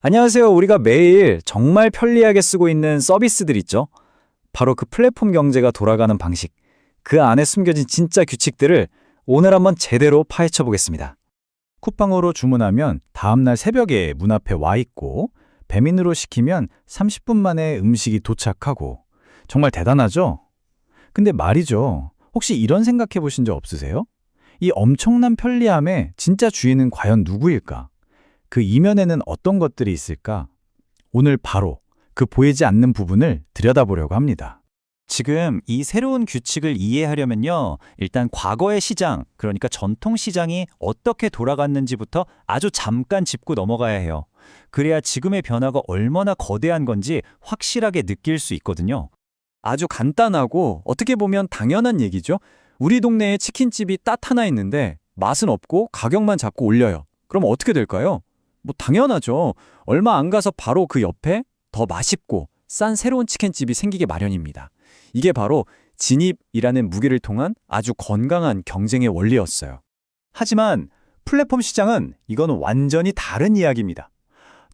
안녕하세요. 우리가 매일 정말 편리하게 쓰고 있는 서비스들 있죠? 바로 그 플랫폼 경제가 돌아가는 방식, 그 안에 숨겨진 진짜 규칙들을 오늘 한번 제대로 파헤쳐 보겠습니다. 쿠팡으로 주문하면 다음날 새벽에 문 앞에 와 있고, 배민으로 시키면 30분 만에 음식이 도착하고, 정말 대단하죠? 근데 말이죠. 혹시 이런 생각해 보신 적 없으세요? 이 엄청난 편리함의 진짜 주인은 과연 누구일까? 그 이면에는 어떤 것들이 있을까? 오늘 바로 그 보이지 않는 부분을 들여다보려고 합니다. 지금 이 새로운 규칙을 이해하려면요, 일단 과거의 시장, 그러니까 전통 시장이 어떻게 돌아갔는지부터 아주 잠깐 짚고 넘어가야 해요. 그래야 지금의 변화가 얼마나 거대한 건지 확실하게 느낄 수 있거든요. 아주 간단하고 어떻게 보면 당연한 얘기죠. 우리 동네에 치킨집이 딱 하나 있는데 맛은 없고 가격만 자꾸 올려요. 그럼 어떻게 될까요? 뭐 당연하죠. 얼마 안 가서 바로 그 옆에 더 맛있고 싼 새로운 치킨집이 생기게 마련입니다. 이게 바로 진입이라는 무게를 통한 아주 건강한 경쟁의 원리였어요. 하지만 플랫폼 시장은 이건 완전히 다른 이야기입니다.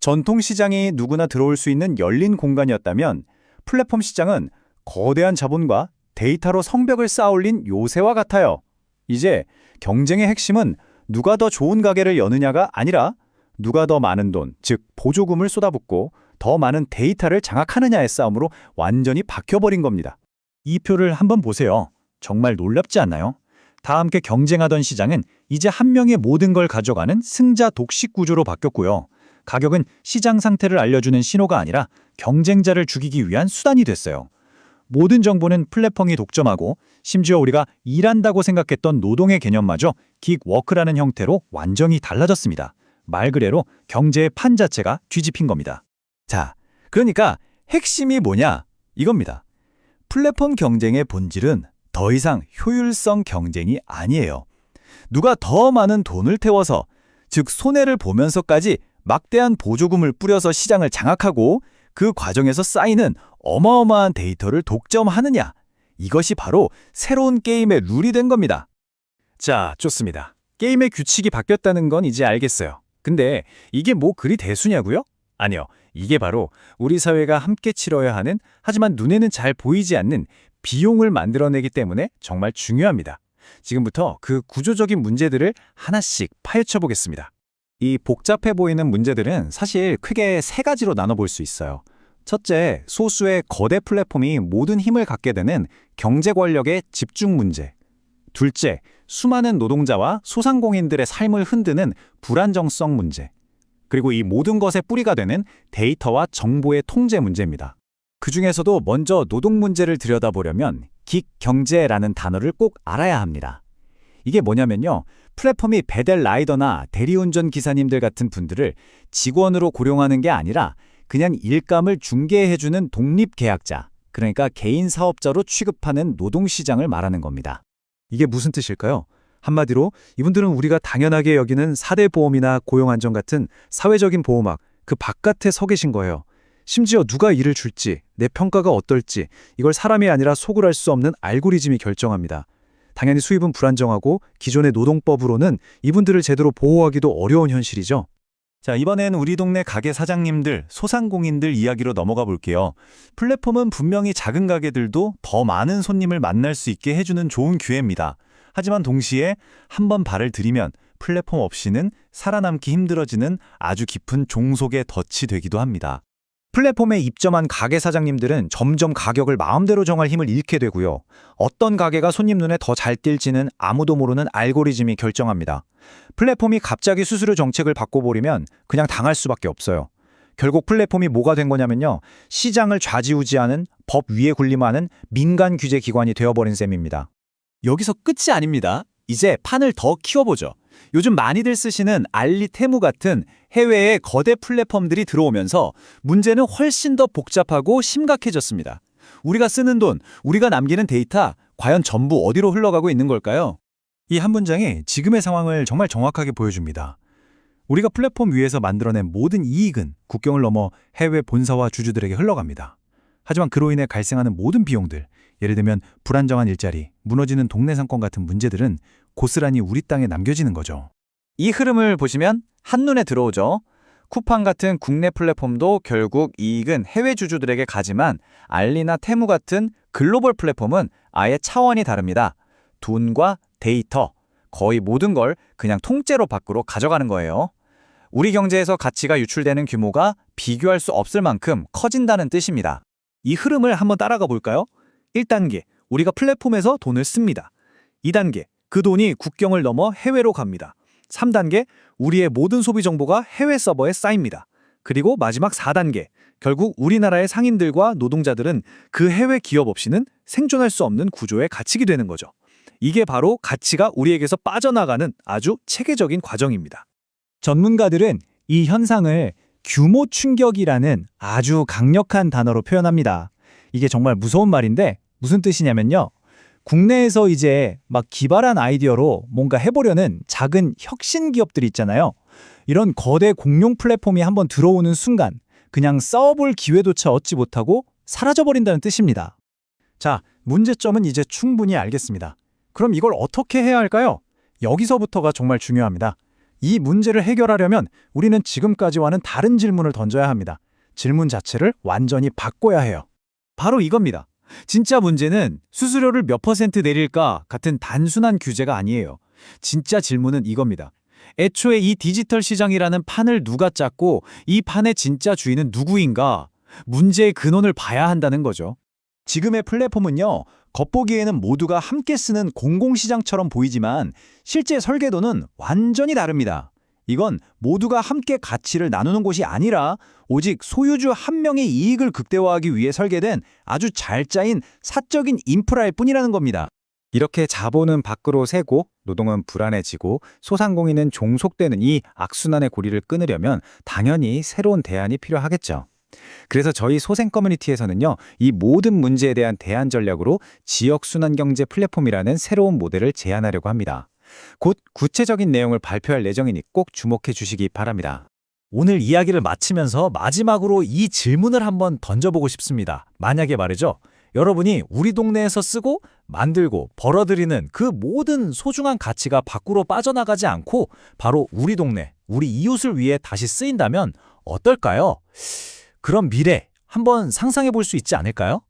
전통 시장이 누구나 들어올 수 있는 열린 공간이었다면 플랫폼 시장은 거대한 자본과 데이터로 성벽을 쌓아올린 요새와 같아요. 이제 경쟁의 핵심은 누가 더 좋은 가게를 여느냐가 아니라 누가 더 많은 돈, 즉 보조금을 쏟아붓고 더 많은 데이터를 장악하느냐의 싸움으로 완전히 바뀌어버린 겁니다. 이 표를 한번 보세요. 정말 놀랍지 않나요? 다 함께 경쟁하던 시장은 이제 한 명의 모든 걸 가져가는 승자 독식 구조로 바뀌었고요. 가격은 시장 상태를 알려주는 신호가 아니라 경쟁자를 죽이기 위한 수단이 됐어요. 모든 정보는 플랫폼이 독점하고 심지어 우리가 일한다고 생각했던 노동의 개념마저 긱워크라는 형태로 완전히 달라졌습니다. 말 그대로 경제의 판 자체가 뒤집힌 겁니다. 자, 그러니까 핵심이 뭐냐? 이겁니다. 플랫폼 경쟁의 본질은 더 이상 효율성 경쟁이 아니에요. 누가 더 많은 돈을 태워서, 즉 손해를 보면서까지 막대한 보조금을 뿌려서 시장을 장악하고 그 과정에서 쌓이는 어마어마한 데이터를 독점하느냐. 이것이 바로 새로운 게임의 룰이 된 겁니다. 자, 좋습니다. 게임의 규칙이 바뀌었다는 건 이제 알겠어요. 근데 이게 뭐 그리 대수냐고요? 아니요. 이게 바로 우리 사회가 함께 치러야 하는, 하지만 눈에는 잘 보이지 않는 비용을 만들어내기 때문에 정말 중요합니다. 지금부터 그 구조적인 문제들을 하나씩 파헤쳐 보겠습니다. 이 복잡해 보이는 문제들은 사실 크게 세 가지로 나눠볼 수 있어요. 첫째, 소수의 거대 플랫폼이 모든 힘을 갖게 되는 경제 권력의 집중 문제. 둘째, 수많은 노동자와 소상공인들의 삶을 흔드는 불안정성 문제. 그리고 이 모든 것의 뿌리가 되는 데이터와 정보의 통제 문제입니다. 그 중에서도 먼저 노동 문제를 들여다보려면 긱경제라는 단어를 꼭 알아야 합니다. 이게 뭐냐면요, 플랫폼이 배달 라이더나 대리운전 기사님들 같은 분들을 직원으로 고용하는 게 아니라 그냥 일감을 중개해주는 독립계약자, 그러니까 개인 사업자로 취급하는 노동시장을 말하는 겁니다. 이게 무슨 뜻일까요? 한마디로 이분들은 우리가 당연하게 여기는 4대 보험이나 고용안정 같은 사회적인 보호막 그 바깥에 서 계신 거예요. 심지어 누가 일을 줄지, 내 평가가 어떨지 이걸 사람이 아니라 속을 알 수 없는 알고리즘이 결정합니다. 당연히 수입은 불안정하고 기존의 노동법으로는 이분들을 제대로 보호하기도 어려운 현실이죠. 자, 이번엔 우리 동네 가게 사장님들, 소상공인들 이야기로 넘어가 볼게요. 플랫폼은 분명히 작은 가게들도 더 많은 손님을 만날 수 있게 해주는 좋은 기회입니다. 하지만 동시에 한번 발을 들이면 플랫폼 없이는 살아남기 힘들어지는 아주 깊은 종속의 덫이 되기도 합니다. 플랫폼에 입점한 가게 사장님들은 점점 가격을 마음대로 정할 힘을 잃게 되고요. 어떤 가게가 손님 눈에 더 잘 띌지는 아무도 모르는 알고리즘이 결정합니다. 플랫폼이 갑자기 수수료 정책을 바꿔버리면 그냥 당할 수밖에 없어요. 결국 플랫폼이 뭐가 된 거냐면요, 시장을 좌지우지하는, 법 위에 군림하는 민간 규제 기관이 되어버린 셈입니다. 여기서 끝이 아닙니다. 이제 판을 더 키워보죠. 요즘 많이들 쓰시는 알리, 테무 같은 해외의 거대 플랫폼들이 들어오면서 문제는 훨씬 더 복잡하고 심각해졌습니다. 우리가 쓰는 돈, 우리가 남기는 데이터, 과연 전부 어디로 흘러가고 있는 걸까요? 이 한 문장이 지금의 상황을 정말 정확하게 보여줍니다. 우리가 플랫폼 위에서 만들어낸 모든 이익은 국경을 넘어 해외 본사와 주주들에게 흘러갑니다. 하지만 그로 인해 발생하는 모든 비용들, 예를 들면 불안정한 일자리, 무너지는 동네 상권 같은 문제들은 고스란히 우리 땅에 남겨지는 거죠. 이 흐름을 보시면 한눈에 들어오죠. 쿠팡 같은 국내 플랫폼도 결국 이익은 해외 주주들에게 가지만 알리나 테무 같은 글로벌 플랫폼은 아예 차원이 다릅니다. 돈과 데이터, 거의 모든 걸 그냥 통째로 밖으로 가져가는 거예요. 우리 경제에서 가치가 유출되는 규모가 비교할 수 없을 만큼 커진다는 뜻입니다. 이 흐름을 한번 따라가 볼까요? 1단계, 우리가 플랫폼에서 돈을 씁니다. 2단계, 그 돈이 국경을 넘어 해외로 갑니다. 3단계, 우리의 모든 소비 정보가 해외 서버에 쌓입니다. 그리고 마지막 4단계, 결국 우리나라의 상인들과 노동자들은 그 해외 기업 없이는 생존할 수 없는 구조에 갇히게 되는 거죠. 이게 바로 가치가 우리에게서 빠져나가는 아주 체계적인 과정입니다. 전문가들은 이 현상을 규모 충격이라는 아주 강력한 단어로 표현합니다. 이게 정말 무서운 말인데 무슨 뜻이냐면요. 국내에서 이제 막 기발한 아이디어로 뭔가 해보려는 작은 혁신 기업들 있잖아요. 이런 거대 공룡 플랫폼이 한번 들어오는 순간 그냥 싸워볼 기회조차 얻지 못하고 사라져버린다는 뜻입니다. 자, 문제점은 이제 충분히 알겠습니다. 그럼 이걸 어떻게 해야 할까요? 여기서부터가 정말 중요합니다. 이 문제를 해결하려면 우리는 지금까지와는 다른 질문을 던져야 합니다. 질문 자체를 완전히 바꿔야 해요. 바로 이겁니다. 진짜 문제는 수수료를 몇 % 내릴까 같은 단순한 규제가 아니에요. 진짜 질문은 이겁니다. 애초에 이 디지털 시장이라는 판을 누가 짰고 이 판의 진짜 주인은 누구인가? 문제의 근원을 봐야 한다는 거죠. 지금의 플랫폼은요, 겉보기에는 모두가 함께 쓰는 공공시장처럼 보이지만 실제 설계도는 완전히 다릅니다. 이건 모두가 함께 가치를 나누는 곳이 아니라 오직 소유주 한 명의 이익을 극대화하기 위해 설계된 아주 잘 짜인 사적인 인프라일 뿐이라는 겁니다. 이렇게 자본은 밖으로 새고 노동은 불안해지고 소상공인은 종속되는 이 악순환의 고리를 끊으려면 당연히 새로운 대안이 필요하겠죠. 그래서 저희 소생 커뮤니티에서는요, 이 모든 문제에 대한 대안 전략으로 지역순환경제 플랫폼이라는 새로운 모델을 제안하려고 합니다. 곧 구체적인 내용을 발표할 예정이니 꼭 주목해 주시기 바랍니다. 오늘 이야기를 마치면서 마지막으로 이 질문을 한번 던져보고 싶습니다. 만약에 말이죠. 여러분이 우리 동네에서 쓰고 만들고 벌어들이는 그 모든 소중한 가치가 밖으로 빠져나가지 않고 바로 우리 동네, 우리 이웃을 위해 다시 쓰인다면 어떨까요? 그런 미래 한번 상상해 볼 수 있지 않을까요?